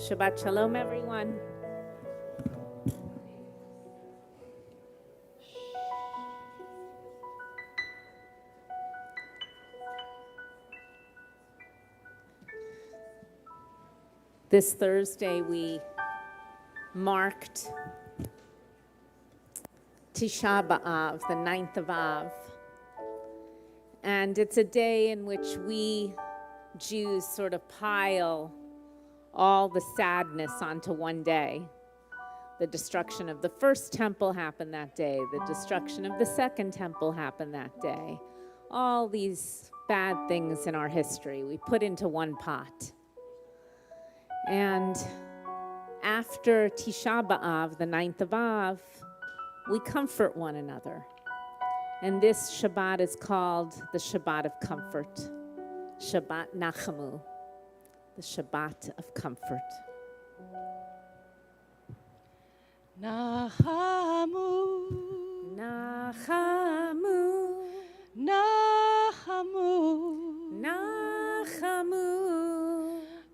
Shabbat Shalom, everyone. This Thursday, we marked Tisha B'Av, the 9th of Av. And it's a day in which we Jews sort of pile all the sadness onto one day. The destruction of the first temple happened that day. The destruction of the second temple happened that day. All these bad things in our history we put into one pot. And after Tisha B'Av, the 9th of Av, we comfort one another. And this Shabbat is called the Shabbat of Comfort. Shabbat Nachamu, the Shabbat of Comfort. Nachamu, Nachamu, Nachamu, Nachamu.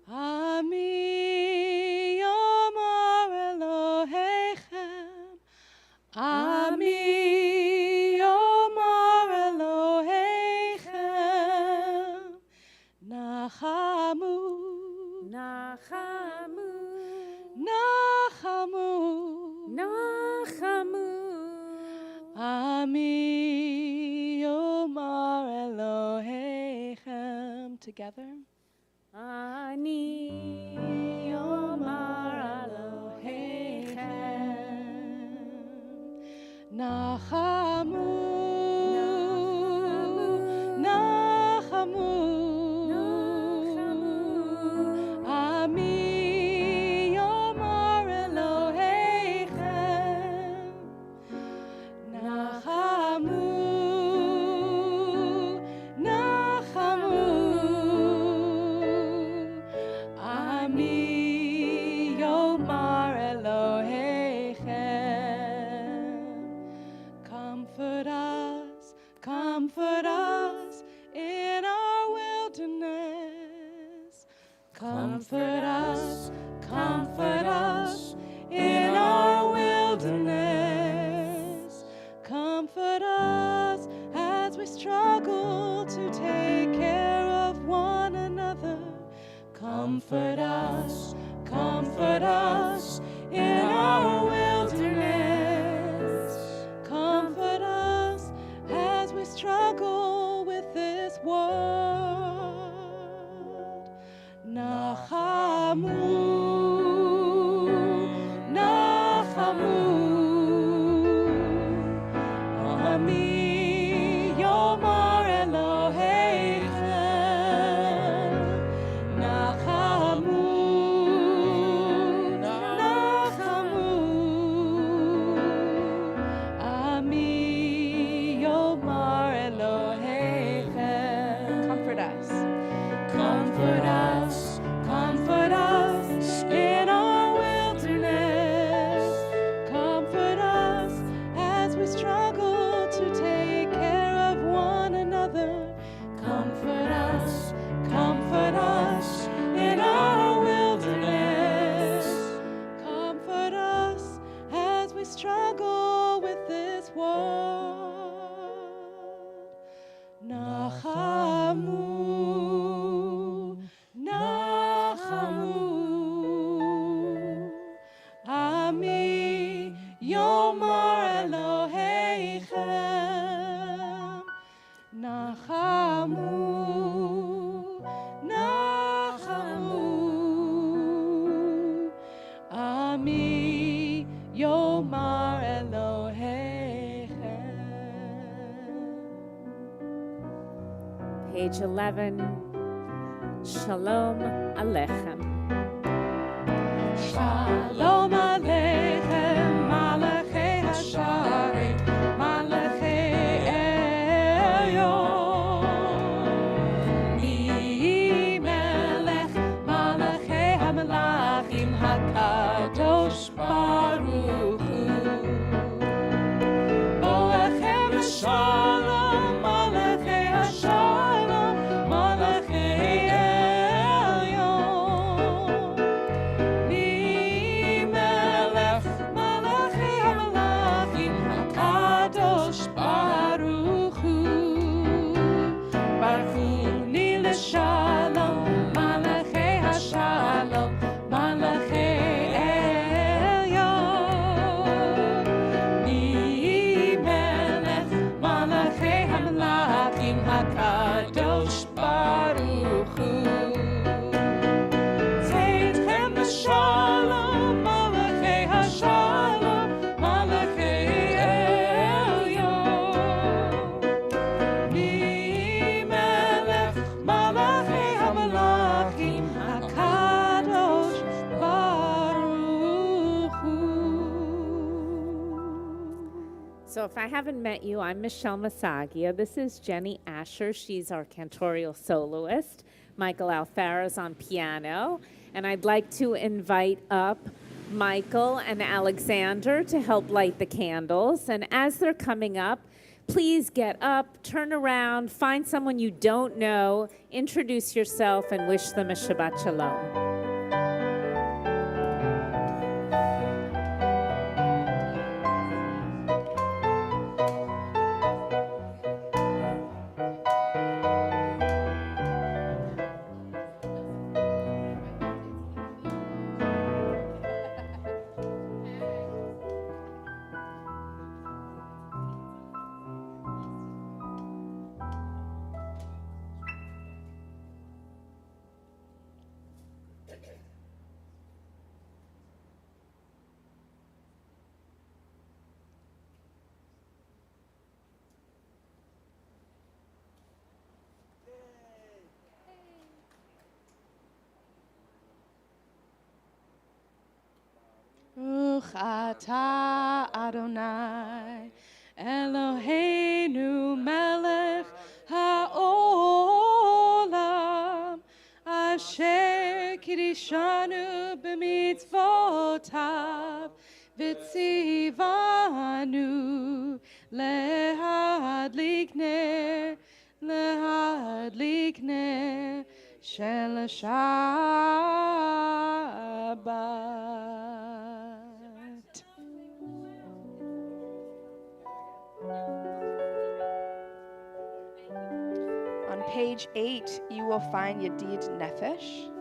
Ami Yomar Elohechem, Ami Yomar Elohechem, Nachamu, Nachamu, Nachamu, Nachamu. Ami Yomar Elohechem. Together. Ani Yomar Elohechem. Nachamu, Nachamu, Ami Yomar Elohechem. Nachamu, Nachamu, Ami Yomar Elohechem. Comfort us in our wilderness. Comfort us in our wilderness. Comfort us as we struggle to take care of one another. Comfort us in our wilderness. Comfort us as we struggle with this world. Nachamu, Nachamu, Ami Yomar Elohechem. Nachamu, Nachamu, Ami Yomar Elohechem. Comfort us in our wilderness. Comfort us as we struggle to take care of one another. Comfort us in our wilderness. Comfort us as we struggle with this world. Nachamu, Nachamu, Ami Yomar Elohechem. Nachamu, Nachamu, Ami Yomar Elohechem. Page 11, Shalom Aleichem. Shalom Aleichem, Malachei Hasharet, Malachei Elyon. Mi Melech, Malachei HaMelachim, HaKadosh Baruch Hu. Boechem Shalom, Malachei Hashalom, Malachei Elyon. HaKadosh Baruch Hu. Teitchem Shalom, Malachei HaShalom, Malachei Elyon. Melech Malachei HaMalachim, HaKadosh Baruch Hu. So if I haven't met you, I'm Michelle Masagia. This is Jenny Asher. She's our cantorial soloist. Michael Alfara's on piano. And I'd like to invite up Michael and Alexander to help light the candles. And as they're coming up, please get up, turn around, find someone you don't know, introduce yourself, and wish them a Shabbat Shalom. Baruch atah Adonai Eloheinu melech haolam asher kiddushanu b'mitzvotav v'tzivanu lehadlik ner shel Shabbat. On page 8, you will find Yedid Nefesh.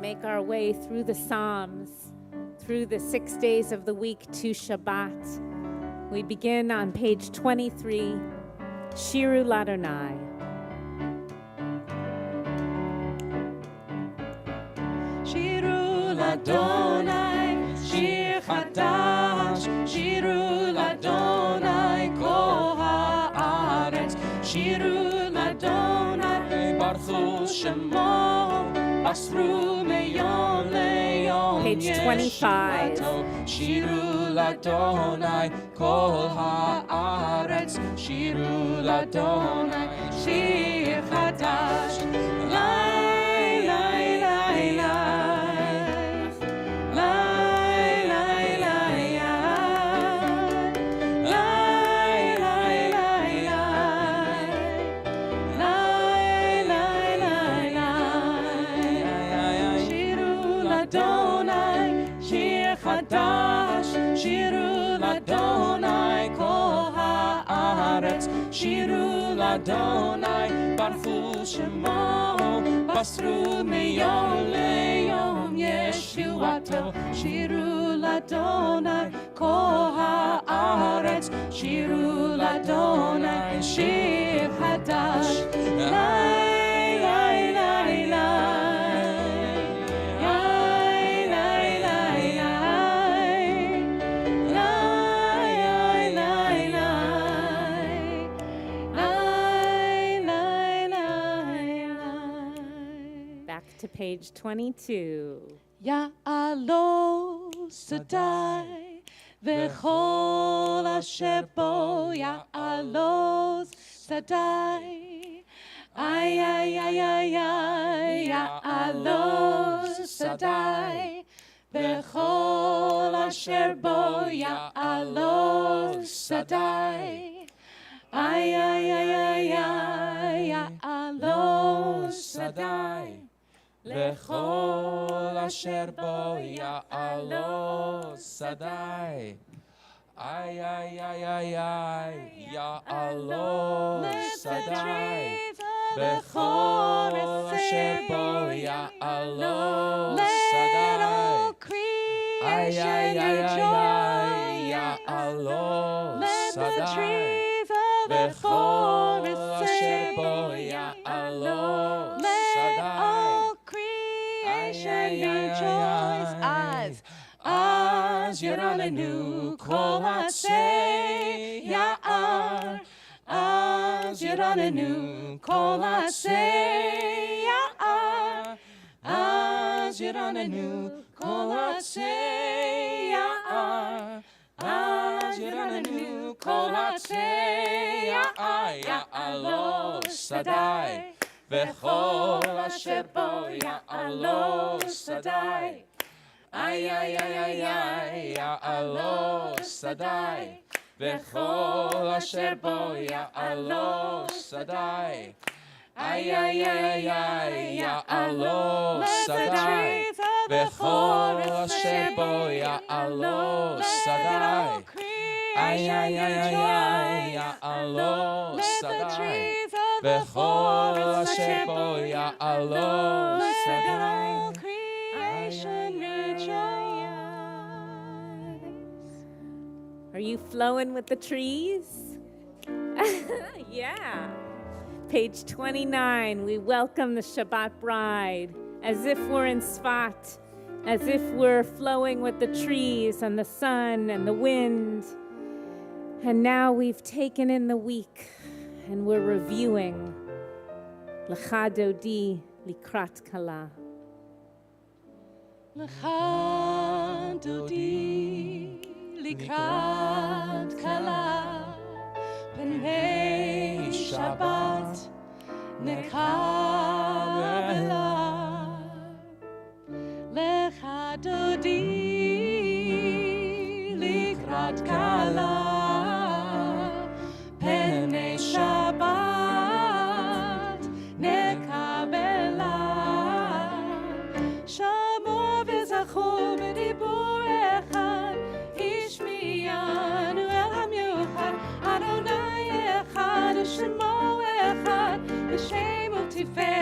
make our way through the Psalms, through the 6 days of the week to Shabbat. We begin on page 23, Shiru Ladonai. Shiru Ladonai, Shir Chadash, Shiru Ladonai, Kol haaretz, Shiru Ladonai, Baruch Shemo, Basru meyom leyom. Page 25. Shiru Ladonai, Kol haaretz, Shiru Ladonai, Shir Chadash, Lai, lai, lai, lai, lai, lai, lai, lai, lai, lai, lai, lai, lai, lai. Shiru Ladonai, Shir Chadash, Shiru Ladonai, Kol haaretz, Shiru Ladonai, Baruch Shemo, Basru meyom leyom Yeshuato. Shiru Ladonai, Kol haaretz, Shiru Ladonai, Shir Chadash, Lai, lai, lai, lai, lai, lai, lai, lai, lai, lai, lai, lai, lai. Back to page 22. Ya'alo Sadai, v'chol asher bo Ya'alo Sadai. Ay, ay, ay, ay, ay, Ya'alo Sadai, v'chol asher bo Ya'alo Sadai. Ay, ay, ay, ay, ay, Ya'alo Sadai. וכל אשר בו יעלו שדי. איי איי איי איי איי יעלו שדי. וכל אשר בו יעלו שדי. איי איי איי איי יעלו שדי. וכל אשר בו יעלו שדי. Rejoice as Yeranenu Kol Hasei Ya'ar, as Yeranenu Kol Hasei Ya'ar, as Yeranenu Kol Hasei Ya'ar, as Yeranenu Kol Hasei Ya'ar, Ya'alo Sadai. וכל אשר בו יעלו שדי. איי איי איי איי איי יעלו שדי. וכל אשר בו יעלו שדי. איי איי איי איי יעלו שדי. וכל אשר בו יעלו שדי. איי איי איי איי יעלו שדי. וכל אשר בו יעלו שדי. Creation rejoice. Are you flowing with the trees? Yeah. Page 29, we welcome the Shabbat bride as if we're in Sfat, as if we're flowing with the trees and the sun and the wind. And now we've taken in the week and we're reviewing Lecha Dodi Likrat Kala. Lecha Dodi Likrat Kala, B'nei Shabbat Nekabela. Lecha Dodi Likrat Kala, B'nei Shabbat Nekabela. Shamo v'zachu b'dibur echad, Ishmiyanu el hamiuchad, Adonai echad, Shemo echad, V'shem u'tiferet.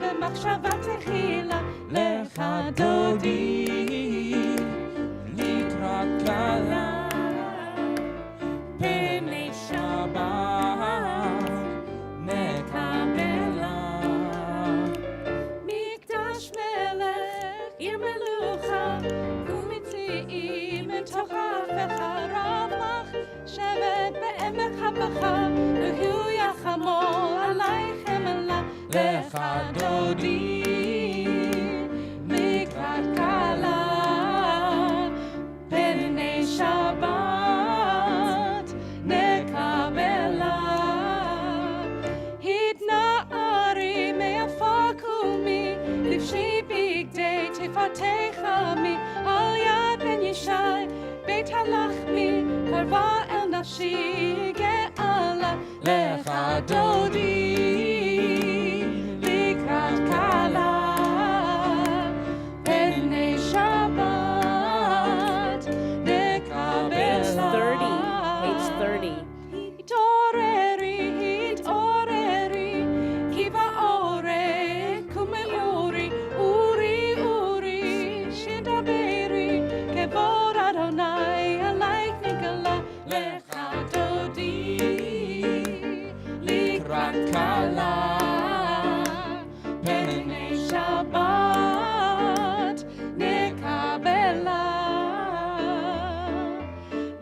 במחשבה תחילה לך דודי לקראת כלה פני שבת נקבלה מקדש מלך עיר מלוכה ומציעים מתוך הפך רב לך שבט בעמק הבכה והוא יחמול עלייכם אלה לך דודי לקראת כלה פני שבת נקבלה התנערי מיפק ומי לבשי בגדי תפתח עמי על יד בן ישי בית הלחמי קרבה אל נפשי גאלה לך דודי לקראת כלה פני שבת נקבלה Page 30. התעוררי, התעוררי, כי באורי, קומי אורי, אורי, אורי, שדברי, כבוד אדוני עלייך נגלה, לך דודי, לקראת כלה, פני שבת נקבלה.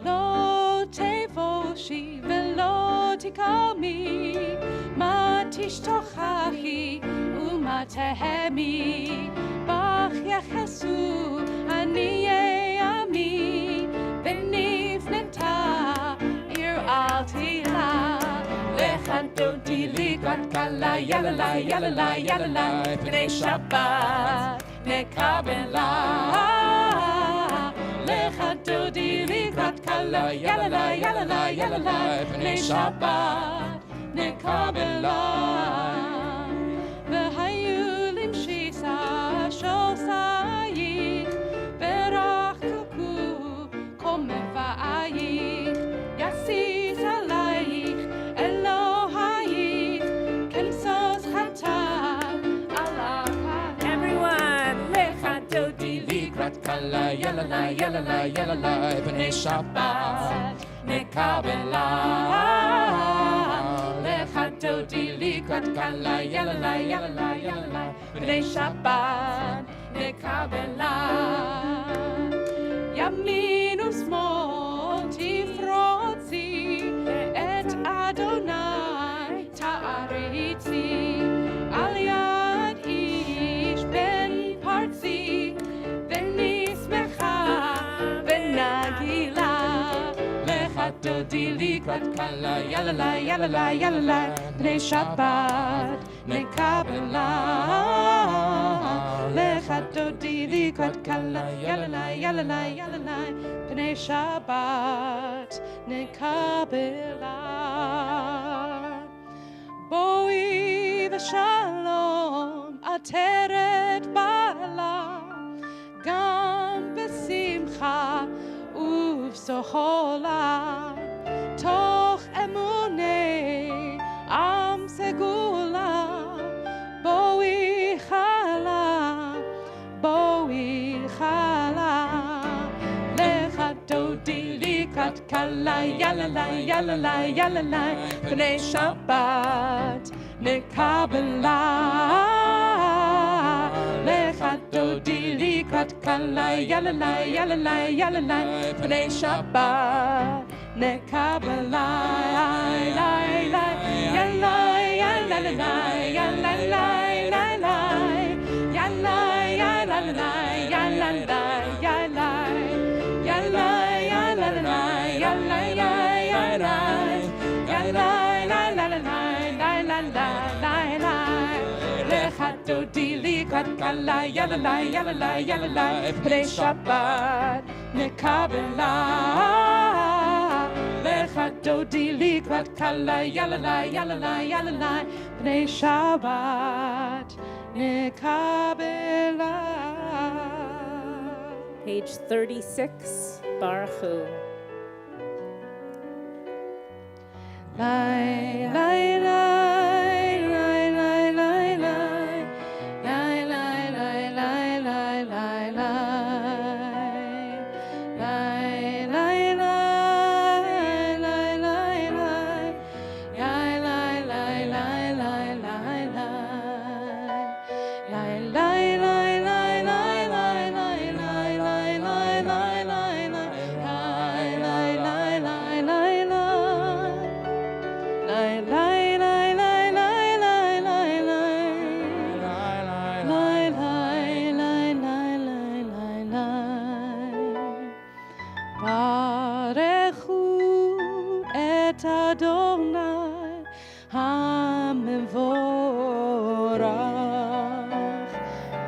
לא תבושי ולא תקמי, מה תשתוכחי ומה תהמי, בך יחסו עניי עמי, ונבנתה עיר אל תילה. לך דודי לקראת כלה, יללה, יללה, יללה, פני שבת נקבלה. לך דודי לקראת כלה, יללה, יללה, יללה, פני שבת נקבלה. והיו למשיסה שוסייך, ורחקו קומבייך, יסיס עלייך אלוהייך, כמסוס חתן עליך. Everyone, לך דודי לקראת כלה יללה יללה יללה פני שבת נקבלה לך דודי לקראת כלה יללה יללה יללה פני שבת נקבלה ימין ושמאל תפרוצי את אדוני תעריצי על יד איש בן פרצי ונשמחה ונגילה לך דודי לקראת כלה יללה יללה יללה פני שבת נקבלה לך דודי לקראת כלה יללה יללה יללה פני שבת נקבלה בואי ושלום עטרת בעלה גם בשמחה ובסחולה תוך אמוני עם סגולה בואי חלה בואי חלה לך דודי לקראת כלה יללה יללה יללה פני שבת נקבלה לך דודי לקראת כלה יללה יללה יללה פני שבת נקבלה יללה יללה יללה יללה לך דודי לקראת כלה יללה יללה יללה פני שבת נקבלה לך דודי לקראת כלה יללה יללה יללה פני שבת נקבלה page 36, Baruch Hu. Lai lai lai lai lai lai lai המבורך.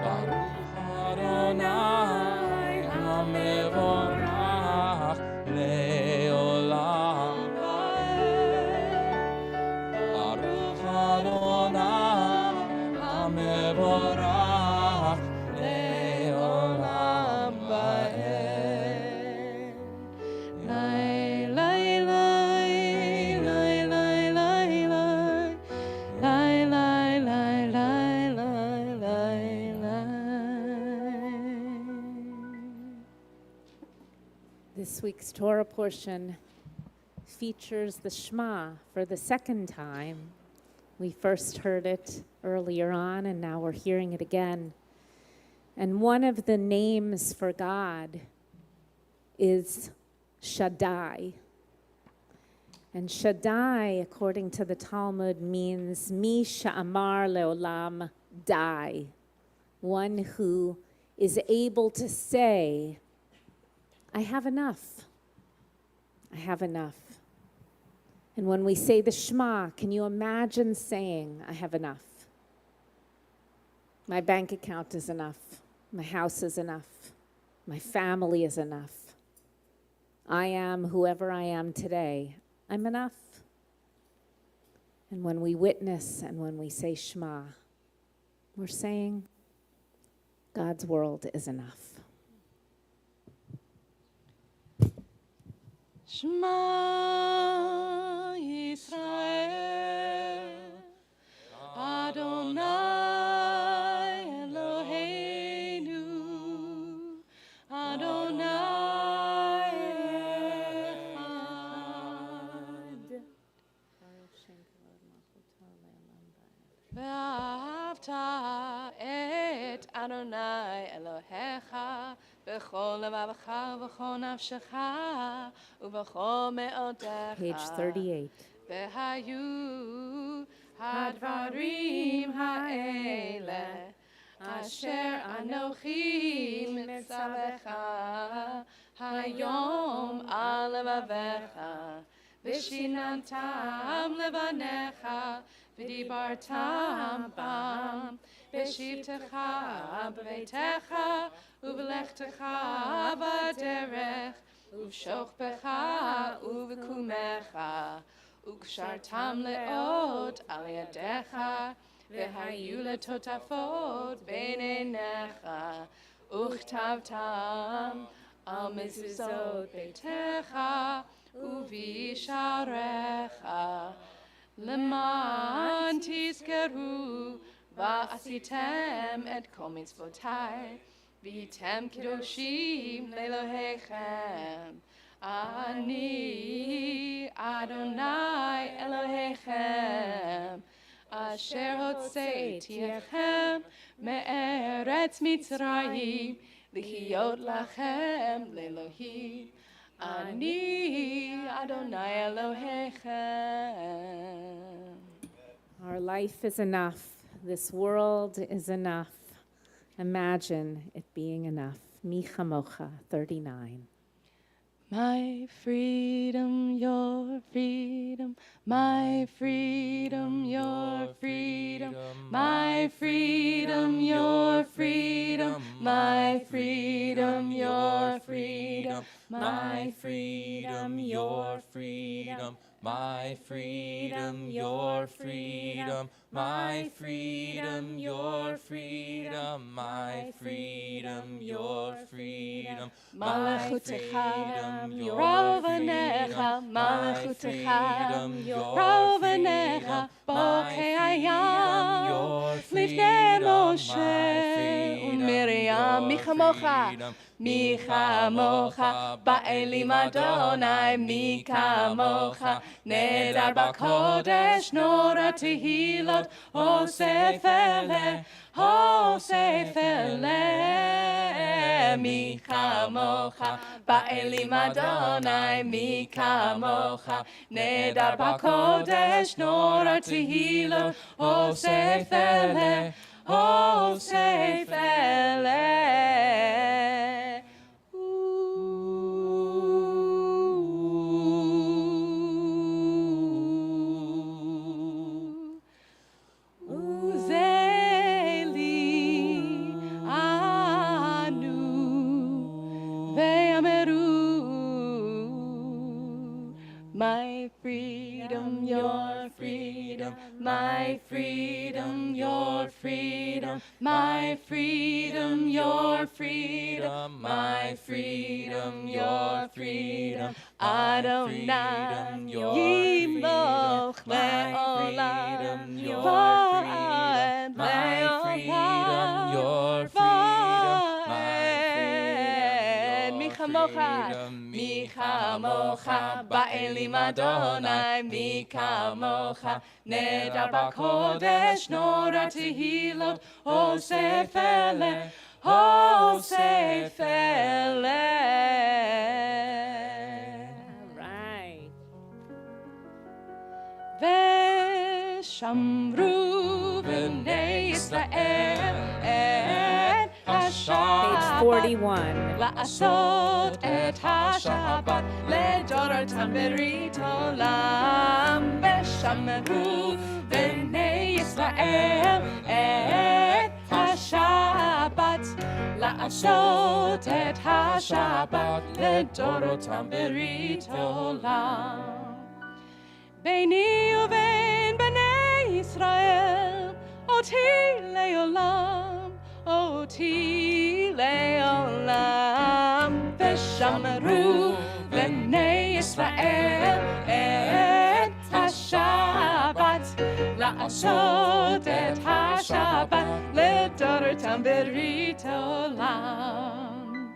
Baruch Adonai HaMevorach Le'olam Baruch Adonai HaMevorach Le'olam Va'ed. Lai, lai, lai, lai, lai, lai, lai. Lai, lai, lai, lai, lai, lai, lai. This week's Torah portion features the Shema for the second time. We first heard it earlier on, and now we're hearing it again. And one of the names for God is Shaddai. And Shaddai, according to the Talmud, means Mi Sha'amar Leolam Dai, one who is able to say, I have enough. I have enough. And when we say the Shema, can you imagine saying, I have enough? My bank account is enough. My house is enough. My family is enough. I am whoever I am today. I'm enough. And when we witness and when we say Shema, we're saying God's world is enough. Shema Yisrael, Adonai Eloheinu, Adonai Echad. ואהבת את אדוני אלוהיך בכל לבבך ובכל נפשך ובכל מאודך. Page 38. והיו הדברים האלה אשר אנוכי מצווך היום על לבביך ושיננתם לבניך ודיברתם בם בשבתך בביתך ובלכתך בדרך ובשוכבך ובקומך וקשרתם לאות על ידיך והיו לטוטפות בין עיניך וכתבתם על מזוזות ביתך ובשעריך למען תזכרו ועשיתם את כל מצוותיי והייתם קדושים לאלוהיכם. אני אדוני אלוהיכם אשר הוצאתי אתכם מארץ מצרים להיות לכם לאלוהים. אני אדוני אלוהיכם. Our life is enough. This world is enough. Imagine it being enough. Mi chamocha, 39. My freedom, your freedom, my freedom, your freedom, my freedom, your freedom, my freedom, your freedom, My freedom, your freedom, my freedom, your freedom, my freedom, your freedom, my freedom, your freedom, my freedom, your רוב עיניך, מלכותך, רוב עיניך, בוקי הים, לפני משה ומרים, מי כמוך, מי כמוך, באלים אדוני, מי כמוך, נדר בקודש, נורא תהילות, אוסף אלה, אוסף אלה, מי כמוך, באלים אדוני, מי כמוך, נדר בקודש, נורא תהילות, אוסף אלה, אוסף אלה. freedom, my freedom, your freedom, my freedom, your freedom, my freedom, your freedom, Adonai, your Yimloch freedom, my le'olam, freedom, your va'ad freedom, my freedom, le'olam, your freedom, my va'ad freedom, michamocha, michamocha, ba'elim Adonai, michamocha, nedar b'kodesh, nora tehilot, osef eleh, osef eleh. All right. ושמרו בני ישראל את השבת. Page 41. לעשות את השבת לדורותם ברית עולם. ושמרו בני ישראל את השבת. לעשות את השבת לדורותם ברית עולם. ביני ובין בני ישראל, אותי לעולם, אותי לעולם. ושמרו בני ישראל את השבת, לעשות את השבת לדורותם ברית עולם.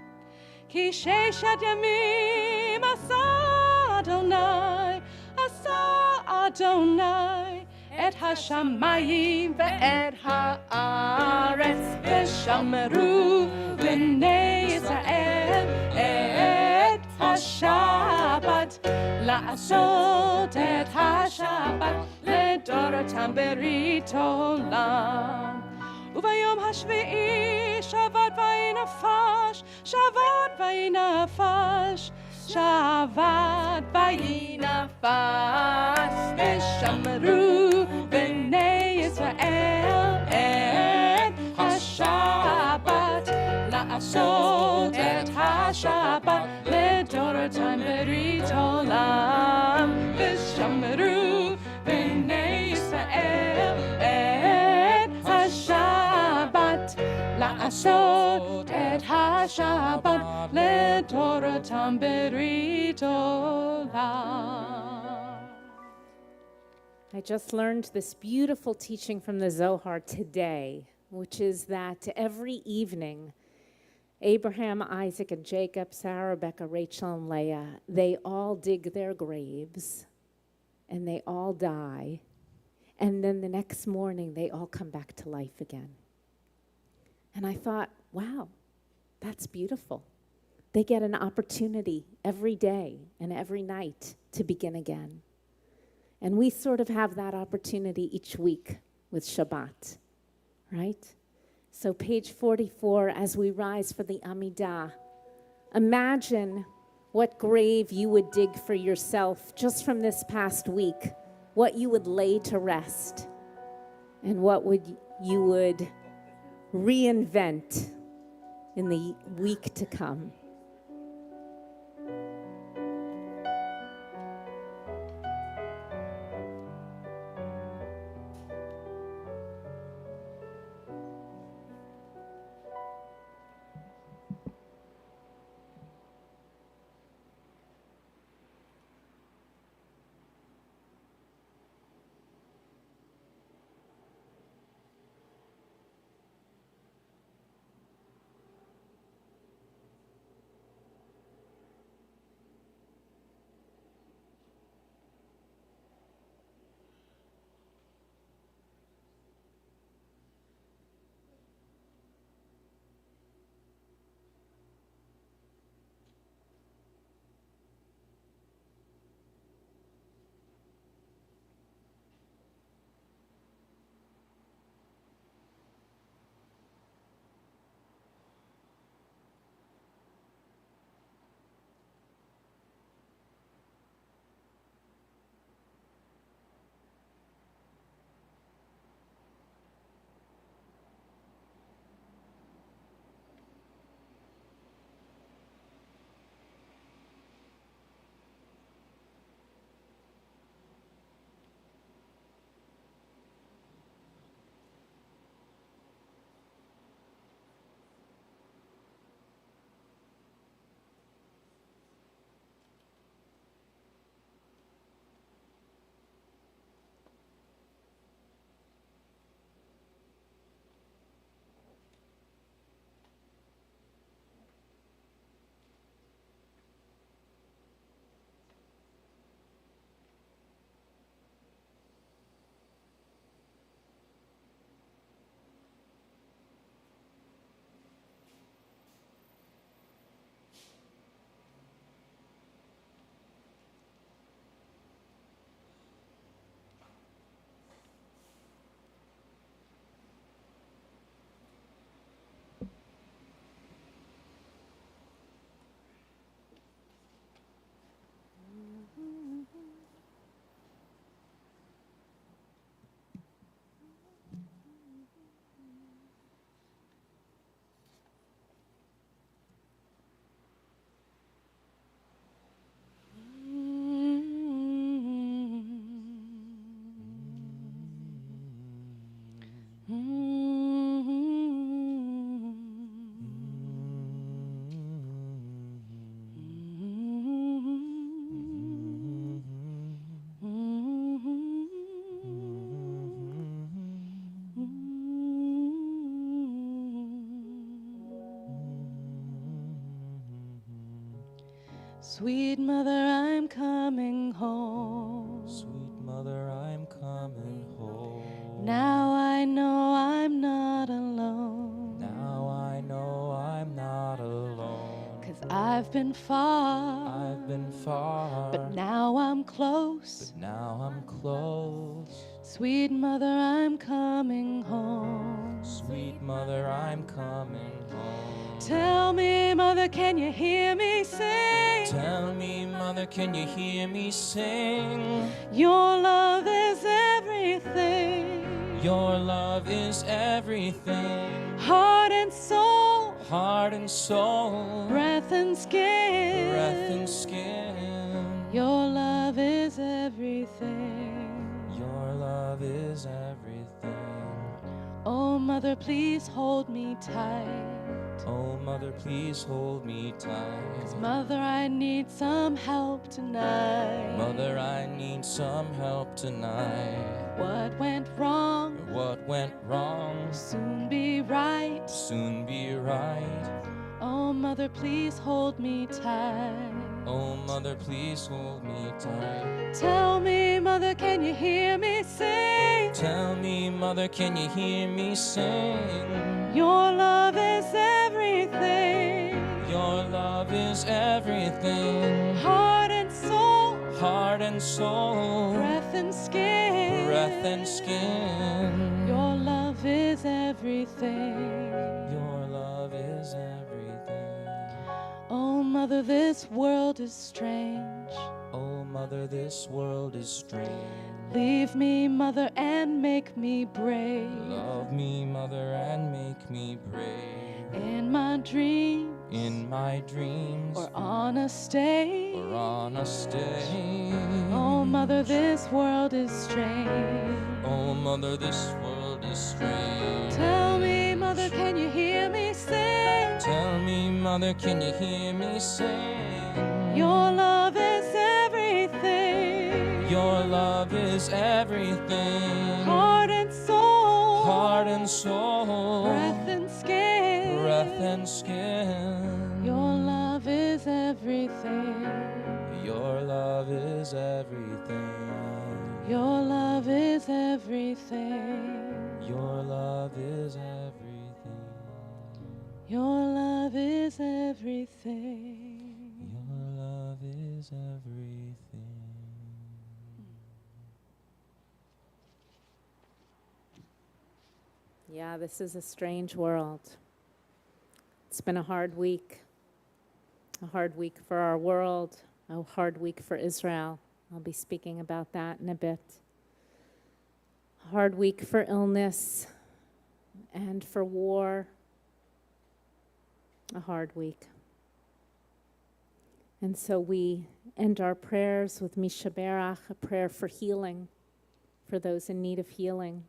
כי ששת ימים עשה אדוני, עשה אדוני את השמיים ואת הארץ. ושמרו בני ישראל את השבת, לעשות את השבת לדורותם ברית עולם. וביום השביעי שבת וינפש, שבת וינפש, שבת וינפש. ושמרו בני ישראל את השבת, לעשות את השבת לדורותם ברית עולם. ושמרו בני ישראל את השבת, לעשות את השבת לדורותם ברית עולם. I just learned this beautiful teaching from the Zohar today, which is that every evening, Abraham, Isaac, and Jacob, Sarah, Rebecca, Rachel, and Leah, they all dig their graves and they all die. And then the next morning, they all come back to life again. And I thought, wow, that's beautiful. They get an opportunity every day and every night to begin again. And we sort of have that opportunity each week with Shabbat, right? So page 44, as we rise for the Amidah, imagine what grave you would dig for yourself just from this past week, what you would lay to rest, and what you would reinvent in the week to come. Sweet mother, I'm coming home. Sweet mother, I'm coming home. Now I know I'm not alone. Now I know I'm not alone. 'Cause I've been far, I've been far, but now I'm close. but now I'm close. Sweet mother, I'm coming home. Sweet mother, I'm coming home. Tell me, mother, can you hear me sing? Tell me, mother, can you hear me sing? Your love is everything. Your love is everything. Heart and soul, Heart and soul, breath and skin. breath and skin. Your love is everything. Your love is everything. Oh, mother, please hold me tight. Oh, mother, please hold me 'Cause tight. mother, I need some help tonight. Mother, I need some help tonight. What went wrong? What went wrong? Soon be right. Soon be right. Oh, mother, please hold me tight. Oh, mother, please hold me tight. Tell me, mother, can you hear me sing? Tell me, mother, can you hear me sing? Your love is everything. Your love is everything. Heart and soul, Heart and soul, breath and skin. breath and skin. Your love is everything. Your love is everything. Oh, mother, this world is strange. Oh, mother, this world is strange. Leave me, mother, and make me brave. Love me, mother, and make me brave. In my dreams, In my dreams, or on a stage. or on a stage. Oh, mother, this world is strange. Oh, mother, this world is strange. Tell me, mother, can you hear me sing? Tell me, mother, can you hear me sing? Your love is everything. Your love is everything. Heart and soul, Heart and soul, breath and skin. breath and skin. Your love is everything. Your love is everything. Your love is everything. Your love is everything. Your love is everything. Your love is everything. Yeah, this is a strange world. It's been a hard week for our world, a hard week for Israel. I'll be speaking about that in a bit. A hard week for illness and for war. A hard week. And so we end our prayers with Mishaberach, a prayer for healing, for those in need of healing,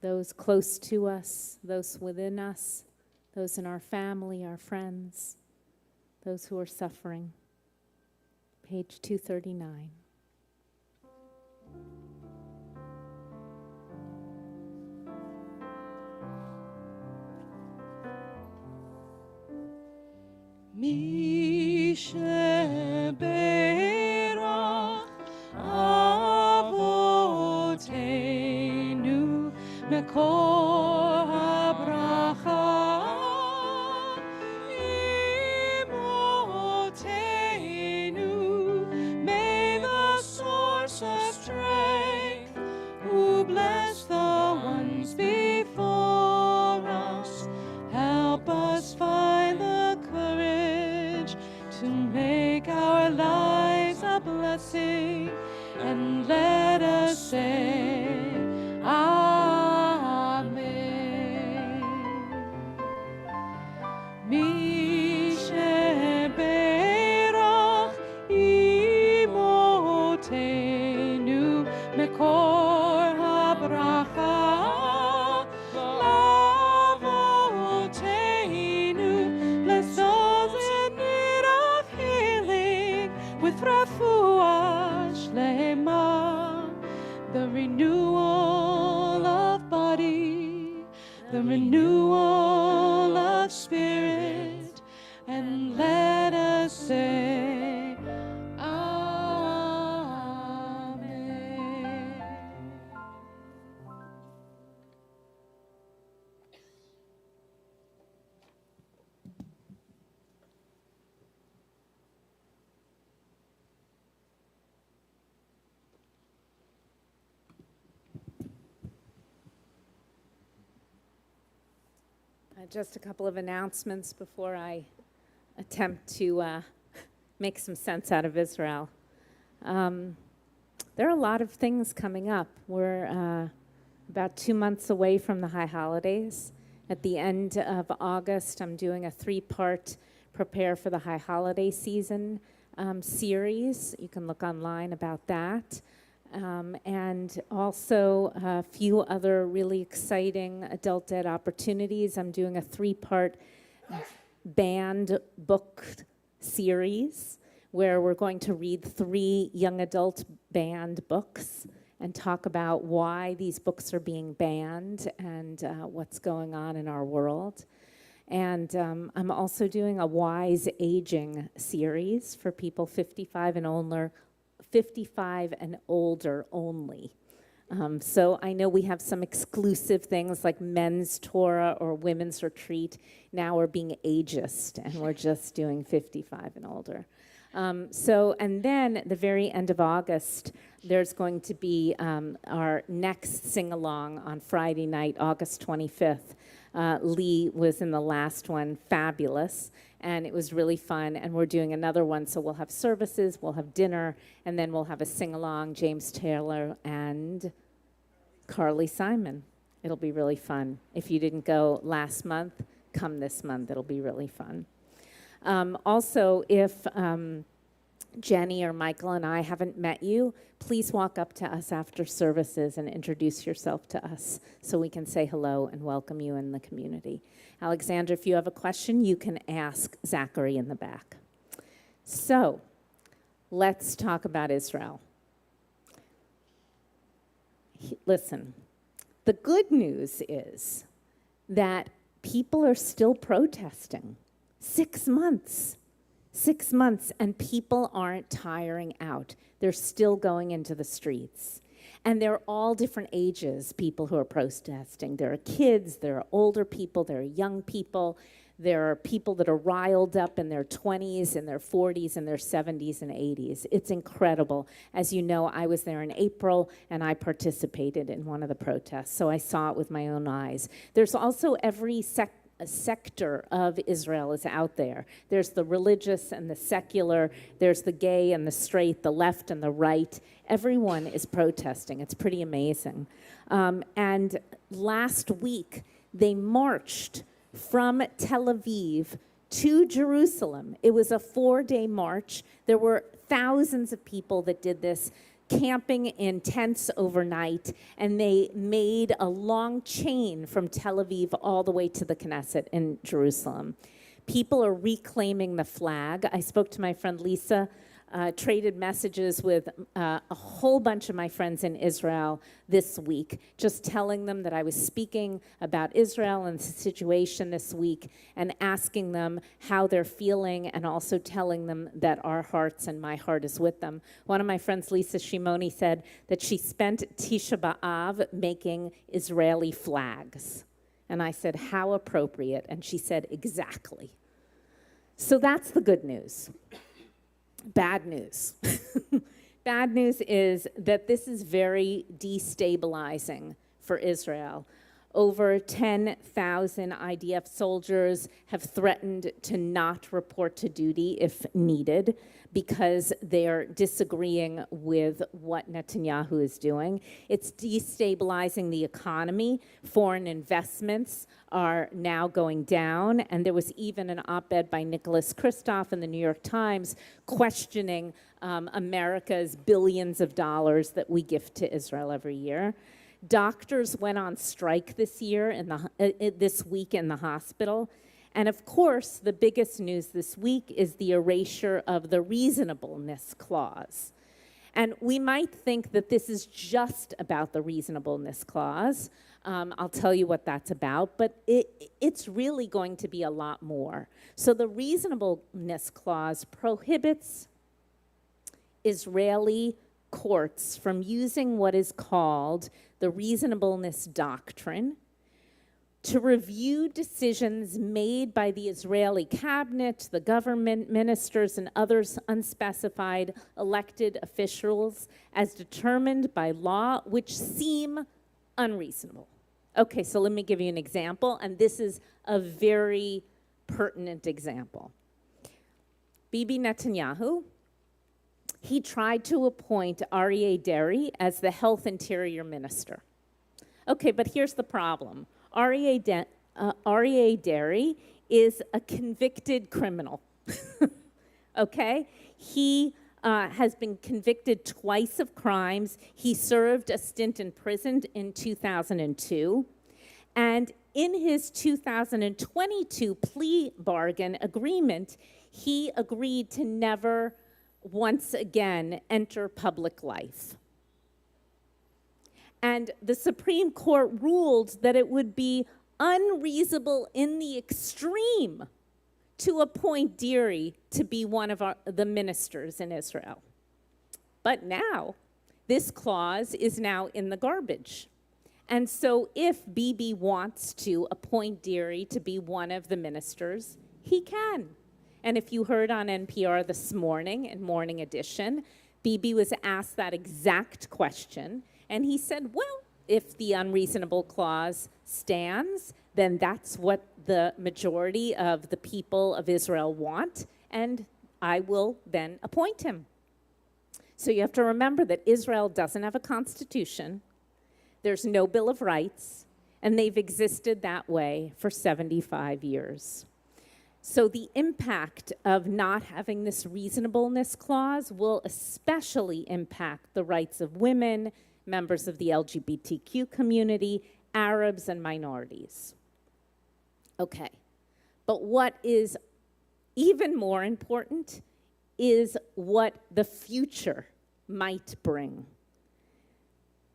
those close to us, those within us, those in our family, our friends, those who are suffering. Page 239. Mishaberach Avoteinu Mekor habracha Imotenu. May the source of strength who bless the ones before us help us find the courage to make our lives a blessing, and let us say Amen. the renewal of spirit, and let us say, Amen. Just a couple of announcements before I attempt to make some sense out of Israel. There are a lot of things coming up. We're about 2 months away from the high holidays. At the end of August, I'm doing a 3-part Prepare for the High Holiday Season series. You can look online about that. And also a few other really exciting adult ed opportunities. I'm doing a 3-part banned book series where we're going to read 3 young adult banned books and talk about why these books are being banned and what's going on in our world. And I'm also doing a wise aging series for people 55 and older only. So I know we have some exclusive things like men's Torah or women's retreat. Now we're being ageist, and we're just doing 55 and older. And then at the very end of August, there's going to be our next sing-along on Friday night, August 25th. Lee was in the last one, fabulous, and it was really fun, and we're doing another one, so we'll have services, we'll have dinner, and then we'll have a sing-along, James Taylor and Carly Simon. It'll be really fun. If you didn't go last month, come this month. It'll be really fun. Also, if Jenny or Michael and I haven't met you, please walk up to us after services and introduce yourself to us so we can say hello and welcome you in the community. Alexandra, if you have a question, you can ask Zachary in the back. So, let's talk about Israel. Listen, the good news is that people are still protesting. 6 months. 6 months, and people aren't tiring out. They're still going into the streets. And they're all different ages, people who are protesting. There are kids, there are older people, there are young people, there are people that are riled up in their 20s and their 40s and their 70s and 80s. It's incredible. As you know, I was there in April, and I participated in one of the protests, so I saw it with my own eyes. There's also every sector of Israel is out there. There's the religious and the secular. There's the gay and the straight, the left and the right. Everyone is protesting. It's pretty amazing. And last week, they marched from Tel Aviv to Jerusalem. It was a 4-day march. There were thousands of people that did this, camping in tents overnight, and they made a long chain from Tel Aviv all the way to the Knesset in Jerusalem. People are reclaiming the flag. I spoke to my friend Lisa, traded messages with a whole bunch of my friends in Israel this week, just telling them that I was speaking about Israel and the situation this week and asking them how they're feeling and also telling them that our hearts and my heart is with them. One of my friends, Lisa Shimoni, said that she spent Tisha B'Av making Israeli flags. And I said, how appropriate? And she said, exactly. So that's the good news. Bad news. Bad news is that this is very destabilizing for Israel. Over 10,000 IDF soldiers have threatened to not report to duty if needed because they're disagreeing with what Netanyahu is doing. It's destabilizing the economy. Foreign investments are now going down, and there was even an op-ed by Nicholas Kristof in the New York Times questioning America's billions of dollars that we give to Israel every year. Doctors went on strike this week in the hospital. And of course, the biggest news this week is the erasure of the reasonableness clause. And we might think that this is just about the reasonableness clause. I'll tell you what that's about, but it's really going to be a lot more. So the reasonableness clause prohibits Israeli courts from using what is called the reasonableness doctrine to review decisions made by the Israeli cabinet, the government, ministers, and others unspecified elected officials as determined by law which seem unreasonable. Okay, so let me give you an example, and this is a very pertinent example. Bibi Netanyahu, he tried to appoint Aryeh Deri as the health interior minister. Okay, but here's the problem. Aryeh Deri is a convicted criminal, okay? He has been convicted twice of crimes. He served a stint in prison in 2002. And in his 2022 plea bargain agreement, he agreed to never once again enter public life. And the Supreme Court ruled that it would be unreasonable in the extreme to appoint Deri to be one of the ministers in Israel. But now, this clause is now in the garbage. And so if Bibi wants to appoint Deri to be one of the ministers, he can. And if you heard on NPR this morning, in Morning Edition, Bibi was asked that exact question, and he said, well, if the unreasonable clause stands, then that's what the majority of the people of Israel want, and I will then appoint him. So you have to remember that Israel doesn't have a constitution, there's no Bill of Rights, and they've existed that way for 75 years. So the impact of not having this reasonableness clause will especially impact the rights of women, members of the LGBTQ community, Arabs, and minorities. Okay, but what is even more important is what the future might bring.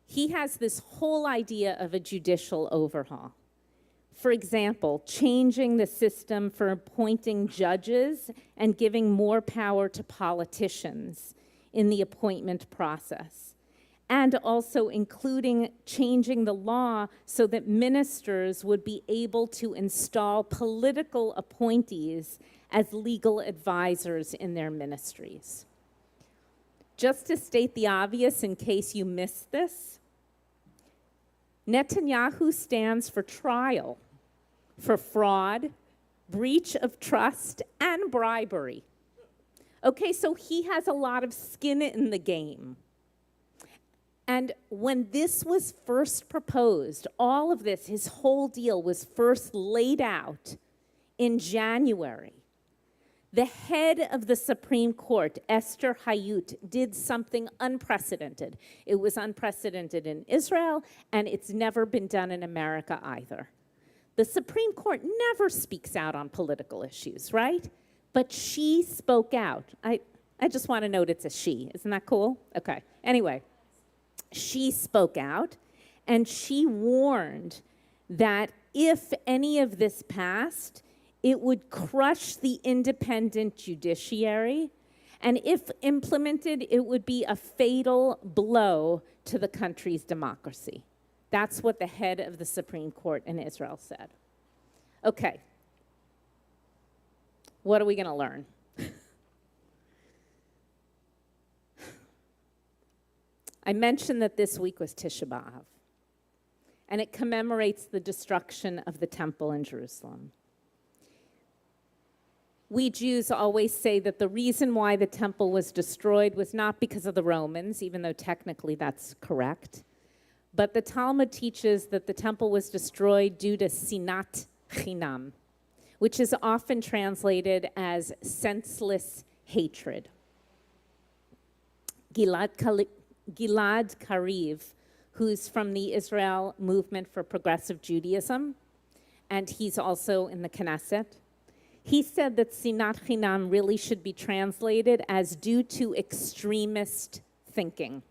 He has this whole idea of a judicial overhaul. For example, changing the system for appointing judges and giving more power to politicians in the appointment process. And also including changing the law so that ministers would be able to install political appointees as legal advisors in their ministries. Just to state the obvious in case you missed this, Netanyahu stands for trial for fraud, breach of trust, and bribery. Okay, so he has a lot of skin in the game. And when this was first proposed, all of this, his whole deal was first laid out in January. The head of the Supreme Court, Esther Hayut, did something unprecedented. It was unprecedented in Israel, and it's never been done in America either. The Supreme Court never speaks out on political issues, right? But she spoke out. I just want to note it's a she. Isn't that cool? Okay. Anyway, she spoke out, and she warned that if any of this passed, it would crush the independent judiciary, and if implemented, it would be a fatal blow to the country's democracy. That's what the head of the Supreme Court in Israel said. Okay. What are we going to learn? I mentioned that this week was Tisha B'Av, and it commemorates the destruction of the temple in Jerusalem. We Jews always say that the reason why the temple was destroyed was not because of the Romans, even though technically that's correct, but the Talmud teaches that the temple was destroyed due to sinat chinam, which is often translated as senseless hatred. Gilad Kariv, who's from the Israel Movement for Progressive Judaism, and he's also in the Knesset, he said that sinat chinam really should be translated as due to extremist thinking.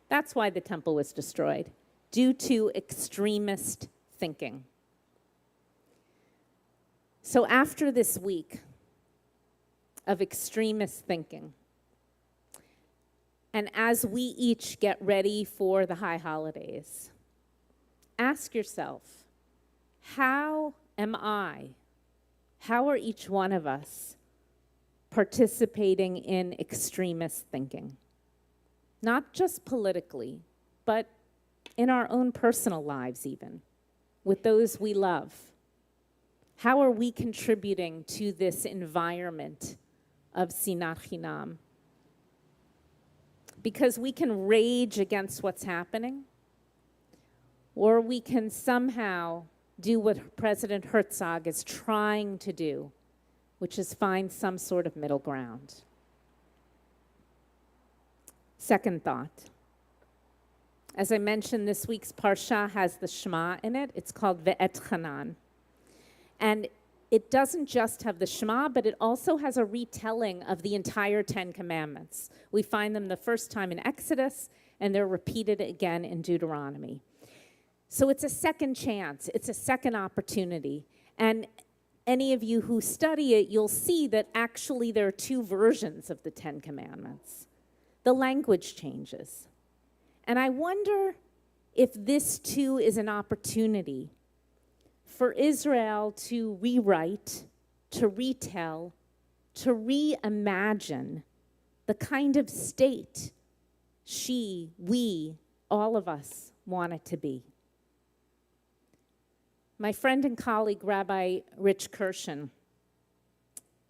That's why the temple was destroyed, due to extremist thinking. So after this week of extremist thinking, and as we each get ready for the high holidays, ask yourself, how are each one of us participating in extremist thinking? Not just politically, but in our own personal lives even, with those we love. How are we contributing to this environment of sinat chinam? Because we can rage against what's happening, or we can somehow do what President Herzog is trying to do, which is find some sort of middle ground. Second thought. As I mentioned, this week's Parsha has the Shema in it. It's called Ve'et Chanan. And it doesn't just have the Shema, but it also has a retelling of the entire Ten Commandments. We find them the first time in Exodus, and they're repeated again in Deuteronomy. So it's a second chance. It's a second opportunity. And any of you who study it, you'll see that actually there are two versions of the Ten Commandments. The language changes. And I wonder if this too is an opportunity for Israel to rewrite, to retell, to reimagine the kind of state we, all of us want it to be. My friend and colleague, Rabbi Rich Kirshen,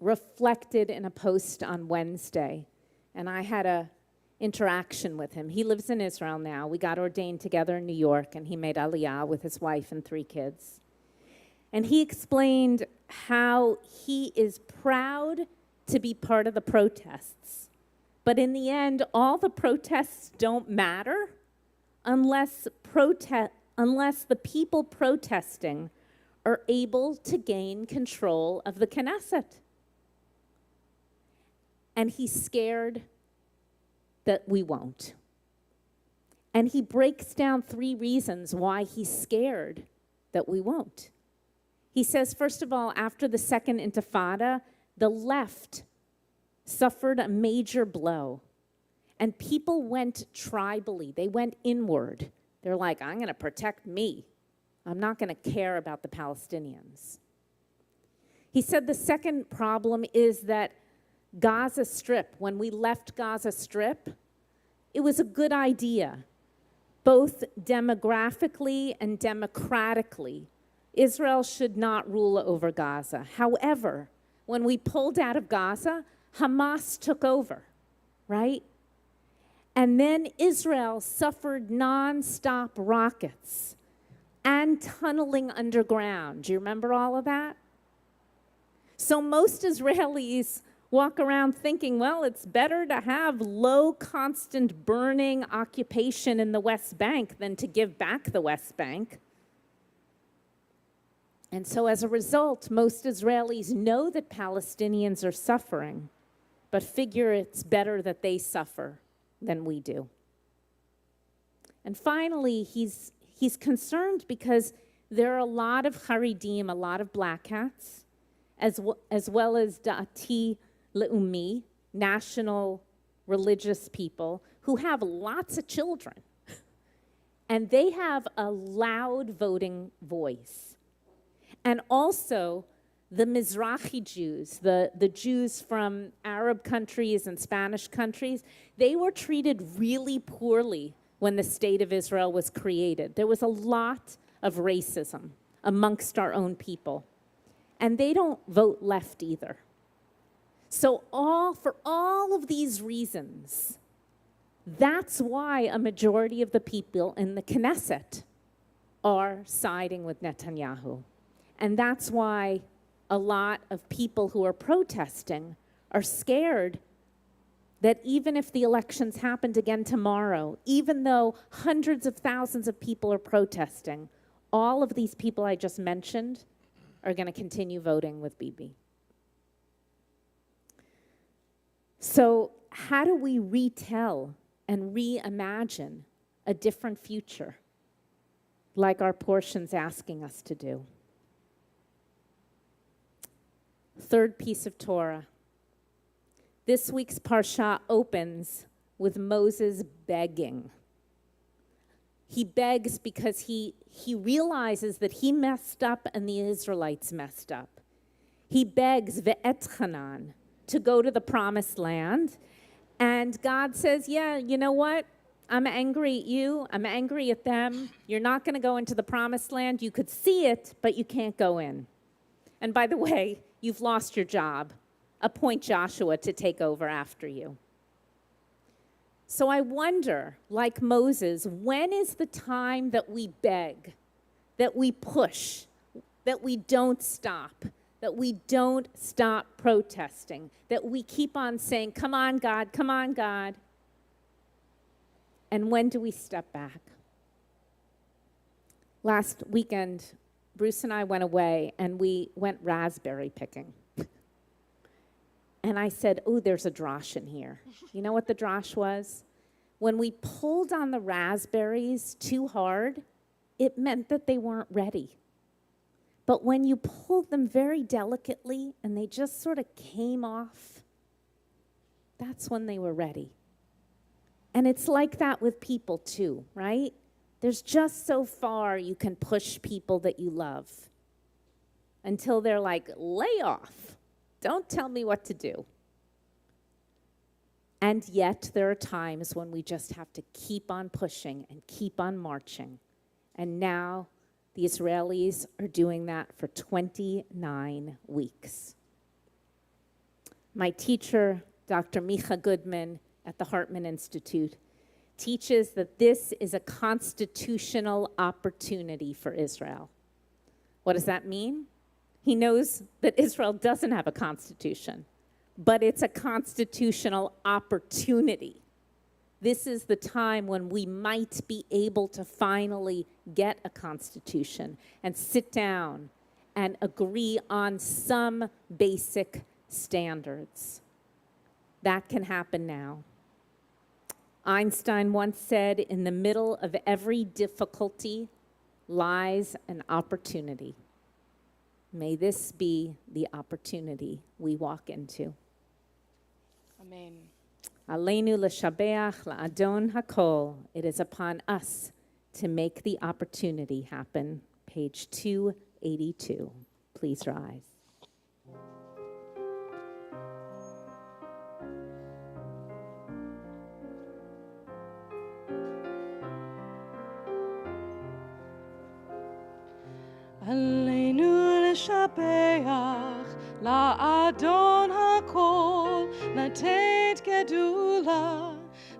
reflected in a post on Wednesday, and I had a interaction with him. He lives in Israel now. We got ordained together in New York, and he made Aliyah with his wife and 3 kids. And he explained how he is proud to be part of the protests. But in the end, all the protests don't matter unless the people protesting are able to gain control of the Knesset. And he's scared that we won't. And he breaks down 3 reasons why he's scared that we won't. He says, first of all, after the Second Intifada, the left suffered a major blow. And people went tribally. They went inward. They're like, I'm going to protect me. I'm not going to care about the Palestinians. He said the second problem is that Gaza Strip, when we left Gaza Strip, it was a good idea, both demographically and democratically. Israel should not rule over Gaza. However, when we pulled out of Gaza, Hamas took over, right? And then Israel suffered nonstop rockets and tunneling underground. Do you remember all of that? So most Israelis walk around thinking, well, it's better to have low, constant burning occupation in the West Bank than to give back the West Bank. And so as a result, most Israelis know that Palestinians are suffering, but figure it's better that they suffer than we do. And finally, he's concerned because there are a lot of Haredim, a lot of black hats, as well as Da'ati Le'umi, national religious people, who have lots of children. And they have a loud voting voice. And also, the Mizrahi Jews, the Jews from Arab countries and Spanish countries, they were treated really poorly when the State of Israel was created. There was a lot of racism amongst our own people. And they don't vote left either. So for all of these reasons, that's why a majority of the people in the Knesset are siding with Netanyahu. And that's why a lot of people who are protesting are scared that even if the elections happened again tomorrow, even though hundreds of thousands of people are protesting, all of these people I just mentioned are going to continue voting with Bibi. So how do we retell and reimagine a different future like our portion's asking us to do? Third piece of Torah. This week's Parsha opens with Moses begging. He begs because he realizes that he messed up and the Israelites messed up. He begs Ve'etchanan to go to the promised land. And God says, yeah, you know what? I'm angry at you. I'm angry at them. You're not going to go into the promised land. You could see it, but you can't go in. And by the way, you've lost your job. Appoint Joshua to take over after you. So I wonder, like Moses, when is the time that we beg, that we push, that we don't stop, that we don't stop protesting, that we keep on saying, come on, God, come on, God? And when do we step back? Last weekend, Bruce and I went away, and we went raspberry picking. And I said, oh, there's a drosh in here. You know what the drosh was? When we pulled on the raspberries too hard, it meant that they weren't ready. But when you pulled them very delicately and they just sort of came off, that's when they were ready. And it's like that with people too, right? There's just so far you can push people that you love until they're like, lay off. Don't tell me what to do. And yet there are times when we just have to keep on pushing and keep on marching. And now the Israelis are doing that for 29 weeks. My teacher, Dr. Micha Goodman at the Hartman Institute, teaches that this is a constitutional opportunity for Israel. What does that mean? He knows that Israel doesn't have a constitution, but it's a constitutional opportunity. This is the time when we might be able to finally get a constitution and sit down and agree on some basic standards. That can happen now. Einstein once said, in the middle of every difficulty lies an opportunity. May this be the opportunity we walk into. Amen. Aleinu l'shabeach la'adon hakol. It is upon us to make the opportunity happen. Page 282. Please rise. עלינו לשבח לאדון הכל, לתת גדולה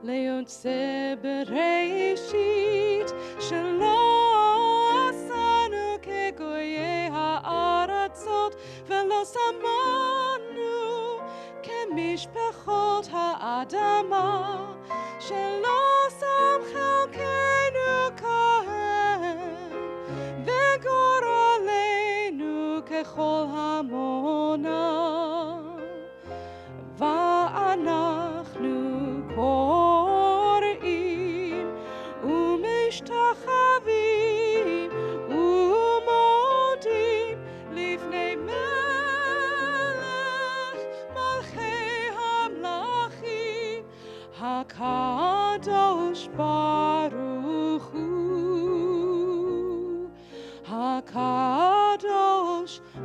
ליוצא בראשית, שלא עשנו כגויי הארצות ולא שמנו כמשפחות האדמה, שלא שם חלקנו כהן וגורלנו ככל המונה, ואנחנו קוראים ומשתחווים ומודים לפני מלך מלכי המלכים, הקדוש ברוך הוא, הקדוש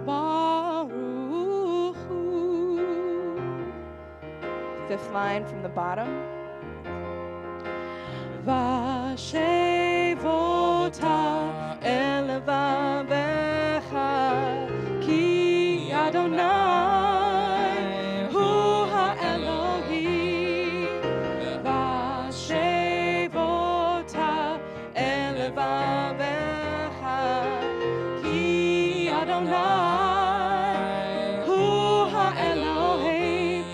ברוך הוא. Fifth line from the bottom. ושבותה אל לבבך, כי אדוני הוא האלוהים. ושבותה אל לבבך, כי אדוני הוא האלוהים.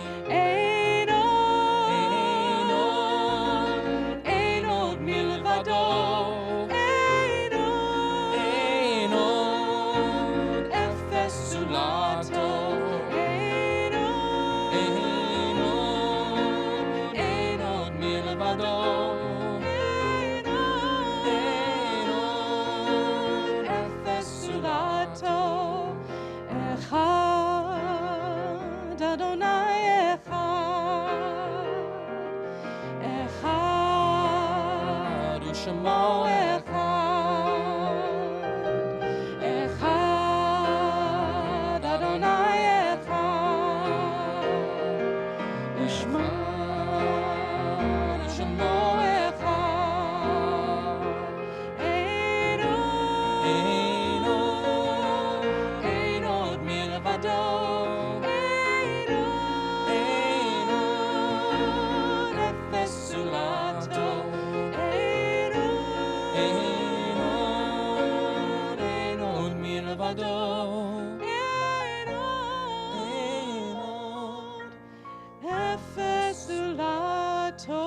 אין עוד מלבדו, אין עוד אפס זולתו, אין עוד לבדו. אין עוד אפס זולתו.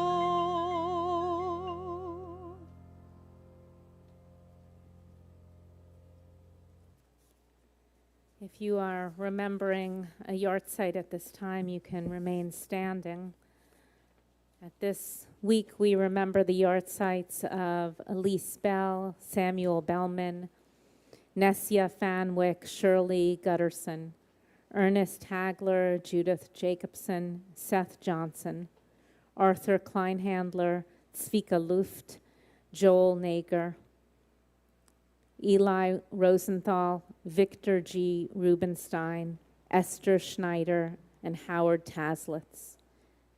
If you are remembering a yahrzeit at this time, you can remain standing. At this week, we remember the yahrzeits of Elise Bell, Samuel Bellman, Nessia Fanwick, Shirley Gutterson, Ernest Hagler, Judith Jacobson, Seth Johnson, Arthur Kleinhandler, Zvika Luft, Joel Nager, Eli Rosenthal, Victor G. Rubenstein, Esther Schneider, and Howard Taslitz.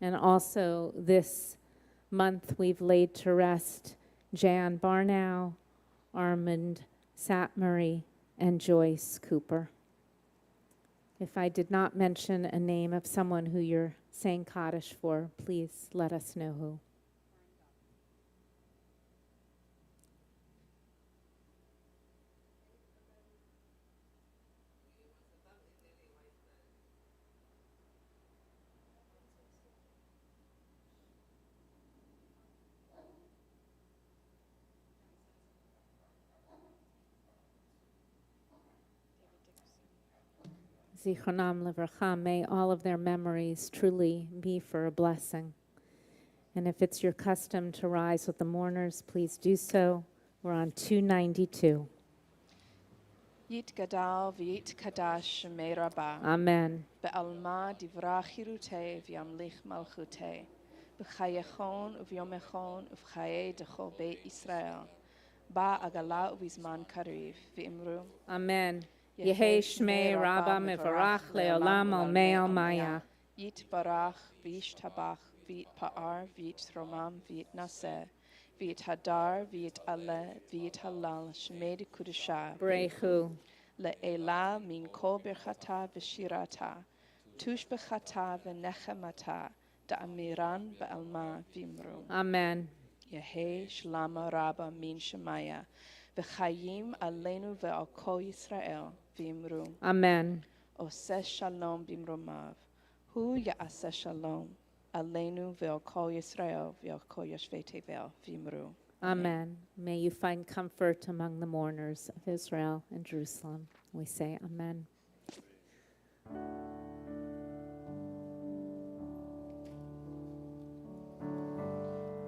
And also this month we've laid to rest Jan Barnow, Armand Satmary, and Joyce Cooper. If I did not mention a name of someone who you're saying Kaddish for, please let us know who. Zichronam Livracha, may all of their memories truly be for a blessing. And if it's your custom to rise with the mourners, please do so. We're on 292. Yit gadal v'yit kadash shemei rabah. Amen. Be'alma divra chirutei v'yamlich malchutei. B'chayechon u'v'yomechon u'v'chayei dechol beit Israel. Ba agala u'vizman kariv v'imru. Amen. Yehei Shmei Rabba Mevarach Leolam Al Me'al Maya. Yit barach v'yish tabach v'yit pa'ar v'yit romam v'yit naseh v'yit hadar v'yit aleh v'yit halal shmei de kudusha Brechu. le'ela min kol birchata v'shirata tush b'chata v'nechemata da'amiran ba'alma v'imru. Amen. Yehei shlama rabba min shemaya v'chayim aleinu ve'al kol Yisrael v'imru. Amen. Oseh shalom bimromav. Hu ya'aseh shalom. Aleinu ve'al kol Yisrael ve'al kol yoshvei tevel v'imru. Amen. May you find comfort among the mourners of Israel and Jerusalem. We say amen.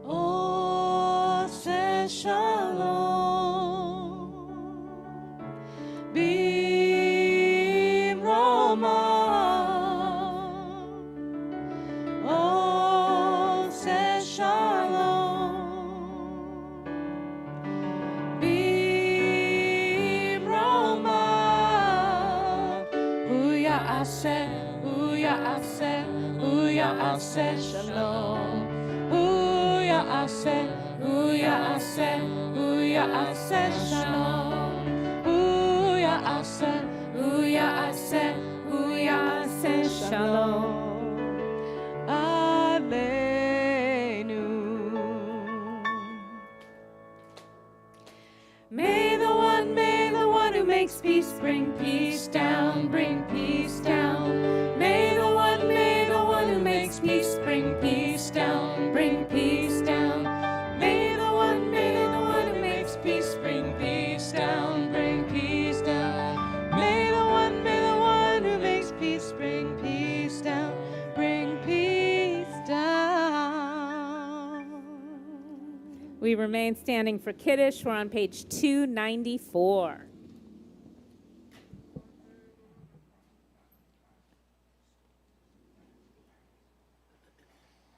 Oseh shalom bimromav. Oseh shalom bimromav. Hu ya'aseh shalom. Hu ya'aseh shalom. Hu ya'aseh shalom. Aleinu. May the one who makes peace bring peace down, bring peace down. May the one who makes peace bring peace down, bring peace down. May the one who makes peace bring peace down, bring peace down. May the one who makes peace bring peace down, bring peace down. We remain standing for Kiddush. We're on page 294.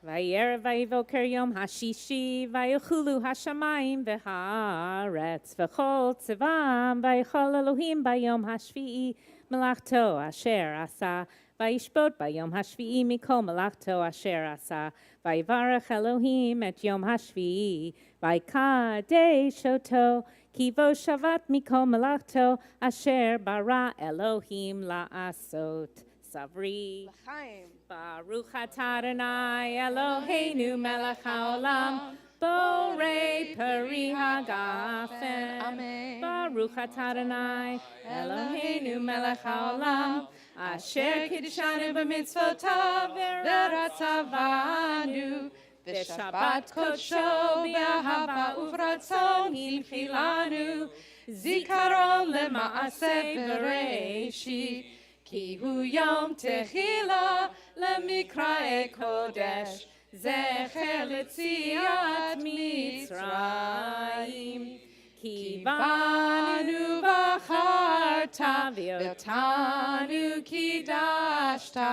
Vayerev vayivoker yom hashishi vayechulu hashamayim v'haaretz v'chol tzivam vayechol Elohim bayom hashvi'i melachto asher asa vayishbot bayom hashvi'i mikol melachto asher asa vayivarech Elohim et yom hashvi'i vayikadesh oto kivo shavat mikol melachto asher bara Elohim la'asot savri. L'chaim. Baruch atah Adonai Eloheinu melech haolam Borei Peri Hagafen. Amen. Baruch atah Adonai Eloheinu melech haolam asher kiddushanu b'mitzvotav v'ratzavanu v'shabbat kodsho b'ahava uvratzon hinchilanu zikaron lema'aseh bereshit ki hu yom techila lemikra'e kodesh zecher letziat mitzrayim Ki banu v'acharta v'otanu kidashta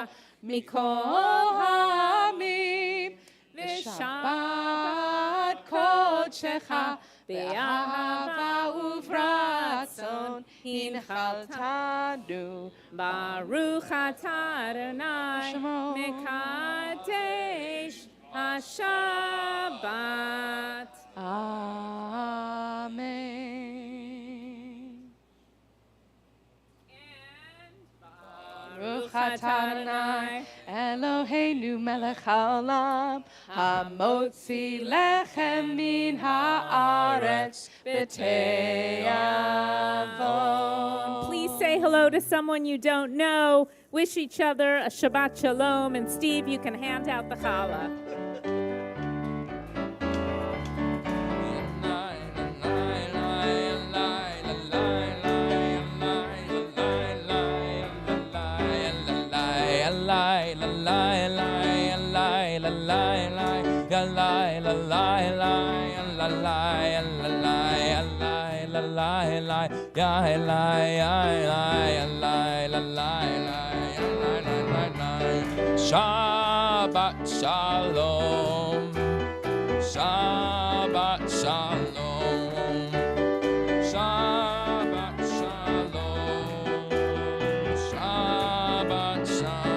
mikol ha'amim v'shabbat kodshecha be'ahava uvratzon hinchaltanu Baruch atah Adonai Shemot. Mekadesh HaShabbat. Amen. Baruch Baruch atah Adonai Eloheinu melech haolam hamotzi lechem min haaretz b'te'avon. Please say hello to someone you don't know. Wish each other a Shabbat Shalom. And Steve, you can hand out the challah. Shabbat shalom, Shabbat shalom, Shabbat shalom, Shabbat shalom.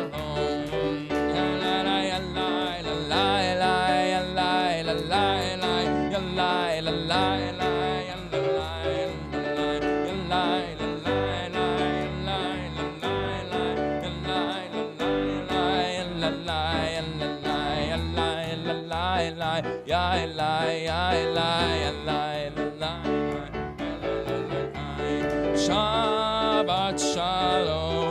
Shabbat shalom.